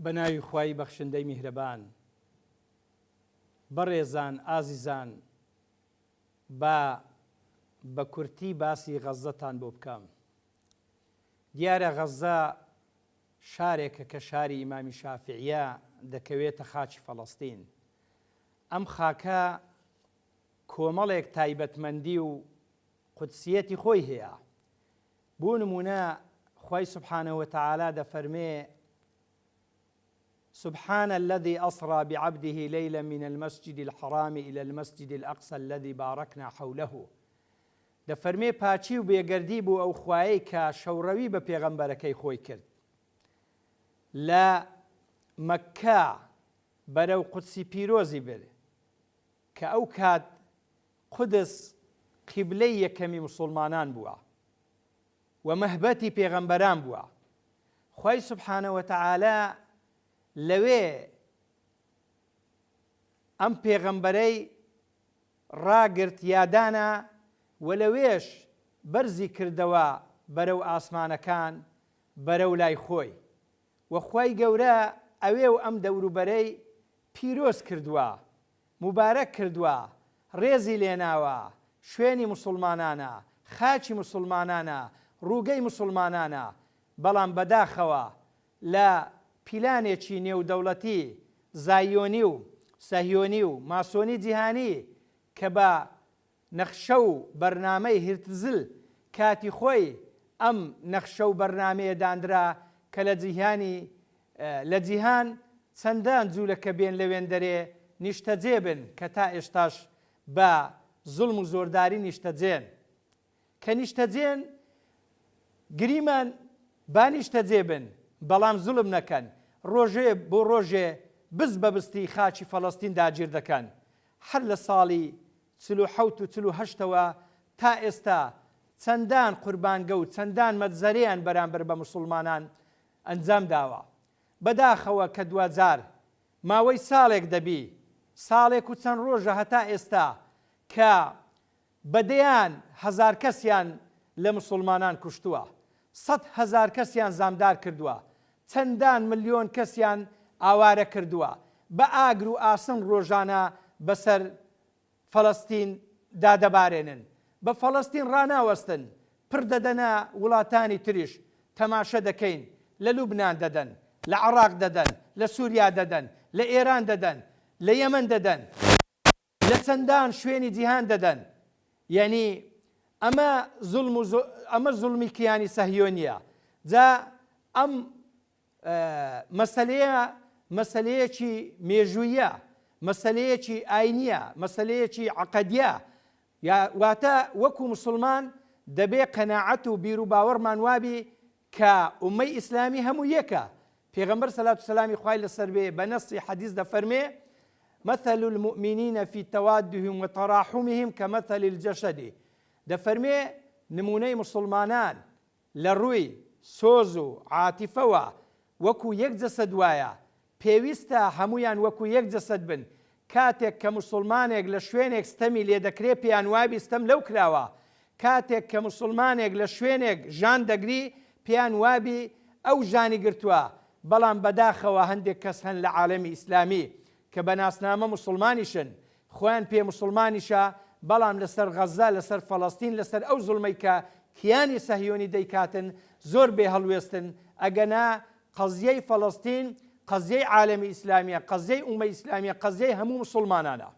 بەناوی خوای بەخشندەی میهرەبان بەڕێزان ئازیزان بە کورتی باسی غەزەتان بۆ بکەم. دیارە غەزە شارێکە کە شاری ئیمامی شافعیە دەکەوێتە خاچی فەڵەستین. ئەم خاکە کۆمەڵێک تایبەتمەندی و قودسیەتی خۆی هەیە. بۆ نمونە خوای سبحانه وتعالى دەفەرمێ سبحان الذي أسرى بعبده ليلا من المسجد الحرام إلى المسجد الأقصى الذي باركنا حوله. دەفەرمێ پاچی و بێگەردی بوو ئەو خوایەی کە شەوڕەوی بە پێغەمبەرەکەی خۆی کرد لە مەککە بەرەو قودسی پیرۆزی برد کە ئەو کات قودس قیبلەی یەکەمی موسڵمانان بووە و مەهبەتی پێغەمبەران بووە. خوای سبحانه وتعالى لەوێ ئەم پێغەمبەرەی ڕاگرت یادانە و لەوێش بەرزی کردەوە بەرەو ئاسمانەکان بەرەو لای خۆی و خوای گەورە ئەوێ و ئەم دەوروبەرەی پیرۆز کردووە، موبارەک کردووە، ڕێزی لێناوە، شوێنی موسڵمانانە، خاچی موسڵمانانە، ڕووگەی موسڵمانانە. بەڵام بەداخەوە لە پیلانێکی نێودەوڵەتی زایۆنی و سەهیۆنی و ماسۆنی جیهانی کە بە نەخشە و بەرنامەی هرتزل کاتی خۆی ئەم نەخشە و بەرنامەیە دانرا کە لە جیهان چەندان جوولەکە بێن لەوێن دەرێ نیشتەجێ بن کە تا ئێستاش بە زوڵم و زۆرداری نیشتەجێن. کە نیشتەجێن گریمان با نیشتەجێ بن بەڵام زوڵم نەکەن، ڕۆژێ بۆ ڕۆژێ بز بەبستی خاچی فەڵەستین داگیر دەکەن. هەر لە ساڵی 47 و 48ەوە تا ئێستا چەندان قوربانگە و چەندان مەجزەرەیان بەرامبەر بە موسڵمانان ئەنجام داوە. بەداخەوە کە دوجار ماوەی ساڵێک دەبی، ساڵێک و چەند ڕۆژە هەتا ئێستا کە بەدەیان هەزار کەسیان لە موسڵمانان کوشتووە، 100,000 کەسیان زامدار کردووە، چەندان ملیۆن کەسیان ئاوارە کردووە. بە ئاگر و ئاسن ڕۆژانە بەسەر فەڵەستین دادەبارێنن، بە فەڵەستین ڕاناوەستن، پڕ دەدەنە وڵاتانی تریش. تەماشە دەکەین لە لوبنان دەدەن، لە عێراق دەدەن، لە سووریا دەدەن، لە ئێران دەدەن، لە یەمەن دەدەن، لە چەندان شوێنی جیهان دەدەن. یعنی ئەمە زوڵمی کیانی سەهیۆنیە. جا ئەم مەسەلەیەکی مێژوویە، مەسەلەیەکی ئاینیە، مەسەلەیەکی عەقەدیە. واتە وەکو موسڵمان دەبێ قەناعەت و بیر و باوەڕمان وابی کە ئومەی ئیسلامی هەموو یەکە. پێغەمبەر سەلات و سەلامی خوای لەسەر بێ بە نەسی حەدیث دەفەرمێ مثل المؤمنين في توادهم وتراحمهم كمثل الجسد. دەفەرمێ نمونەی موسڵمانان لە ڕووی سۆز و عاتیفەوە وەکو یەک جەسەد وایە، پێویستە هەمویان وەکو یەک جەسەد بن. کاتێک کە موسڵمانێک لە شوێنێک ستەمی لێ دەکرێ پێیان وابی ستەم لەو کراوە، کاتێک کە موسڵمانێک لە شوێنێک ژان دەگری پێیان وابی ئەو ژانی گرتووە. بەڵام بەداخەوە هەندێک کەس هەن لە عالەمی ئیسلامی کە بە ناسنامە موسڵمانیشن، خۆیان پێ موسڵمانیشە، بەڵام لەسەر غەزە، لەسەر فەڵەستین، لەسەر ئەو زوڵمەی کە کیانی سەهیۆنی دەیکاتن زۆر بێ هەڵوێستن. ئەگەنا قەزیەی فەڵەستین قەزیەی عالەمی ئیسلامیە، قەزیەی ئومەی ئیسلامیە، قەزیەی هەموو موسڵمانانە.